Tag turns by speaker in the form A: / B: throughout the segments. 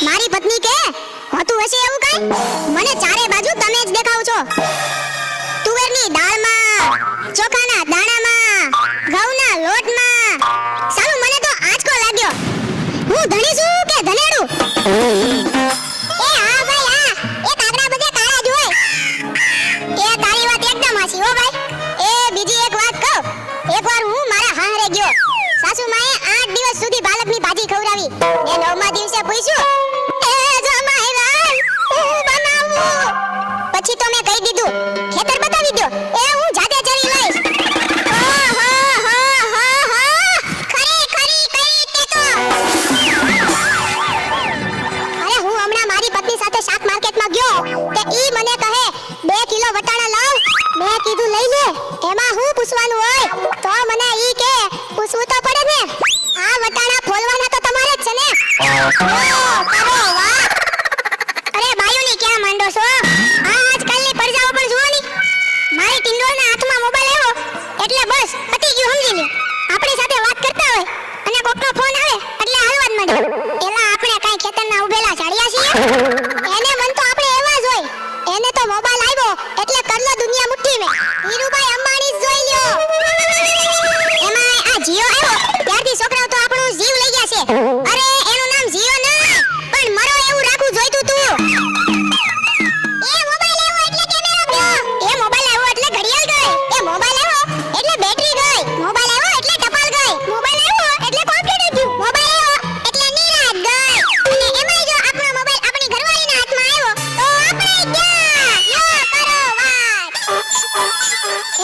A: મારી પત્ની કે હોતું હશે એવું કાઈ? મને ચારે બાજુ તમે જ દેખાવ છો. તુવેરની દાળમાં, ચોખાના દાણામાં, ઘઉંના લોટમાં. સાલું મને તો આંચકો લાગ્યો. હું ધણી છું કે ધનેડું? એ હા ભાઈ હા, એ કાગડા બધે કાળા જ હોય. એ તારી વાત એકદમ હાચી હો ભાઈ. એ બીજી એક વાત કહું. એકવાર હું મારા હાહરે ગયો. સાસુ માએ 8 દિવસ સુધી પાલકની ભાજી ખવડાવી. એ 9મા દિવસે પૂછ્યું, એ જમાઈ રાય હું બનાવું? પછી તો મેં કહી દીધું, ખેતર બતાવી દો, એ હું જાતે ચરી લઈશ. ખરી ખરી કઈ તે તો. અરે હું હમણાં મારી પત્ની સાથે શાક માર્કેટમાં ગયો તે ઈ મને કહે 2 કિલો વટાણા લાવ. મેં કીધું લઈ લે, એમાં હું પૂછવાનું હોય? તો મને ઈ કે પૂછવું તો પડે ને, આ વટાણા ફોલવાના તો તમારે જ છે ને. ઓ કરો વાહ. અરે બાયુની ક્યાં માંડો છો? આ આજકાલની પરજાઓ પણ જુઓ ની. મારી ટિંડોળના હાથમાં મોબાઈલ આવ્યો એટલે બસ પતી ગયું, સમજી લ્યો. આપણી સાથે વાત કરતા હોય અને કોકનો ફોન આવે એટલે હાલવા જ માંડે. એલા આપણે કાઈ ખેતરના ઉભેલા ઝાડિયા છીએ? એને મન તો આપણે એવા જ હોય. એને તો મોબાઈલ આવ્યો એટલે કરલો દુનિયા મુઠ્ઠી મે. હીરુભાઈ અંબાણી જ જોઈ લ્યો. એમાં આ જીઓ આવ્યો ત્યારથી છોકરાઓ તો આપણો જીવ લઈ ગયા છે. અરે એનું નામ જીઓ નહીં પણ મરો એવું રાખવું જોઈતું તું. એ મોબાઈલ આવ્યો એટલે કેમેરો ગયો. એ મોબાઈલ આવ્યો એટલે ઘડિયાળ ગઈ. એ મોબાઈલ આવ્યો એટલે બેટરી ગઈ. મોબાઈલ આવ્યો એટલે ટપાલ ગઈ. મોબાઈલ આવ્યો એટલે કોમ્પ્યુટર ગયું. મોબાઈલ આવ્યો એટલે નિરાત ગઈ. અને એમાંય જો આપણો મોબાઈલ આપણી ઘરવાળીના હાથમાં આવ્યો તો આપણે ગયા. યો કરો વાત.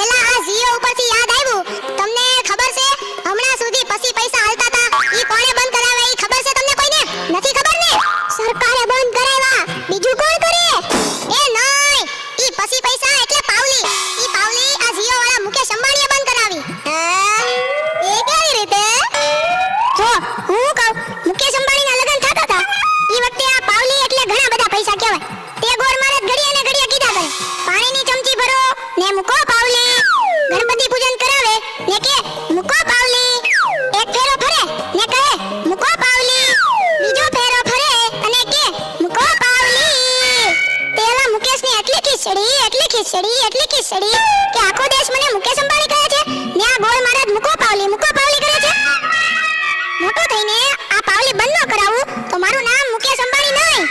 A: એલા આ જીઓ ઉપરથી યાદ આવ્યું, તમને ખબર છે હમણાં સુધી પછી પૈસા હાલતા હતા ઈ કોણે બંધ કરાવ્યા ઈ ખબર છે તમને કોઈને? નથી ખબર ને? સરકારે બંધ કરાવ્યા. બીજું કોણ કરે? એ નહીં, ઈ પછી પૈસા એટલે પાવલી. ઈ પાવલી આ જીઓ વાળા મુકેશ અંબાણીએ બંધ કરાવી. એ કેવી રીતે? જો હું કહું, મુકેશ અંબાણીના લગ્ન થતા હતા ઈ વખતે આ પાવલી એટલે ઘણા બધા પૈસા કહેવાય. તે ગોળ મારે ઘડિયા ને ઘડિયા કીધા કરે, પાણીની ચમચી ભરો ને મૂકો પાવલી. ગણપતિ પૂજન કરાવે ને કે મૂકો પાવલી. એક ફેરો ફરે ને કહે મૂકો પાવલી. બીજો ફેરો ફરે અને કે મૂકો પાવલી. તેલા મુકેશને એટલી ખીચડી કે આખો દેશ મને મુકેશ અંબાણી કહે છે ને આ ગોળ મહારાજ મૂકો પાવલી કરે છે. મોટો થઈને આ પાવલી બંધ ન કરાવું તો મારું નામ મુકેશ અંબાણી નહીં.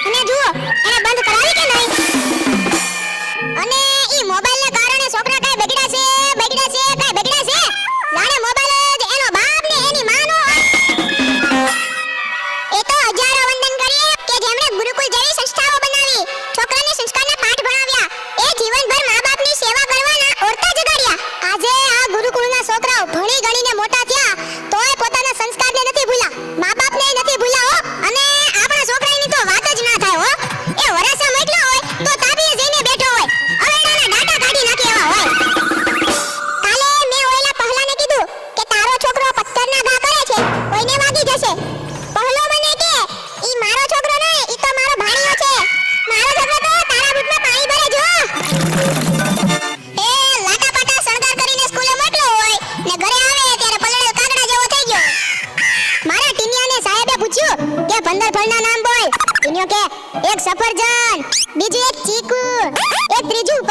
A: અને જુઓ એને બંધ કરાવી કે નહીં. અને ઈ મોબાઈલને કારણે છોકરા કાઈ બગડ્યા છે. જાણે મોબાઈલ જ એનો બાપ ને એની માં નો હોય. એ તો હજારો વંદન કરીએ કે જેમણે ગુરુકુળ જેવી સંસ્થાઓ બનાવી, છોકરાને સંસ્કારના પાઠ ભણાવ્યા, એ જીવનભર મા-બાપની સેવા કરવાના ઓરતા જગાડ્યા. આજે આ ગુરુકુળના છોકરાઓ ભણી ગણીને મોટા થયા તોય પોતાના સંસ્કારને નથી ભૂલ્યા, મા-બાપને નથી ભૂલ્યા હો. અને આપણા છોકરાની તો વાત જ ના થાય હો. એ વરાસા મોકલો હોય તો તાબીએ જઈને બેઠો હોય, અવેડાના ડાટા કાઢી નાખે એવા હોય. કાલે મેં ઓયલા પહલાને કીધું કે તારો છોકરો પથ્થરના ઘા કરે છે, કોઈને વાગી જશે. પહલો મને કે ઈ મારો છોકરો નહીં, ઈ તો મારો ભાણિયો છે. મારો છોકરો તો તારા બૂટમાં પાણી ભરે જો. એ લાટા પાટા શણગાર કરીને સ્કૂલે મોકલો હોય ને ઘરે આવે ત્યારે પલળેલ કાગડા જેવો થઈ ગયો. મારા ટીનિયાને સાહેબે પૂછ્યું કે 15 ફળના નામ બોલ. ટીનિયો કે એક સફરજન, બીજું એક ચીકુ, એક ત્રીજું